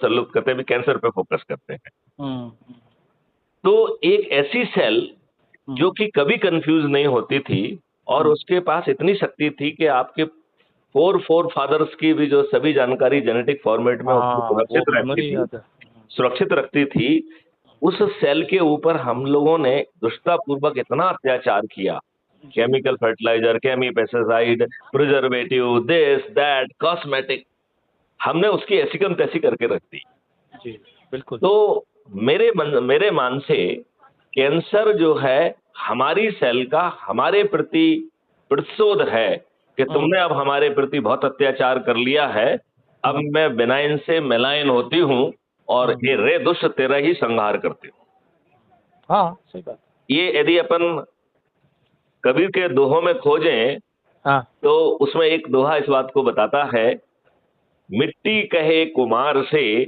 तसल्लुत करते हैं, अभी कैंसर पे फ़ोकस करते हैं। हुँ, हुँ। तो एक ऐसी सेल जो हुँ। कि कभी कन्फ्यूज़ नहीं होती थी और हुँ। उसके पास इतनी शक्ति थी कि आपके फ़ोर फादर्स की भी जो सभी जानकारी जेनेटिक फ़ॉर्मेट में उसमें हाँ, वो सुरक्षित रहती मेमोरी थी याद है। हुँ। सुरक्षित रखती थी। उस सेल के ऊपर हम लोगों ने दुष्टतापूर्वक इतना अत्याचार किया, जी। Chemical fertiliser, pesticide, preservative, this, that, cosmetic हमने उसकी ऐसी कम तैसी करके रख दी। जी, बिल्कुल। तो मेरे मान से कैंसर जो है हमारी सेल का हमारे प्रति प्रतिशोध है कि हुँ। तुमने अब हमारे प्रति बहुत अत्याचार कर लिया है, अब हुँ। मैं बेनाइन से मेलाइन होती हूँ और हुँ। ये रे दुष्ट तेरा ही संहार करती हूँ। हाँ, सही बात। ये यदि अपन कबीर के दोहों में खोजें, हाँ। तो उसमें एक दोहा इस बात को बताता है, मिट्टी कहे कुम्हार से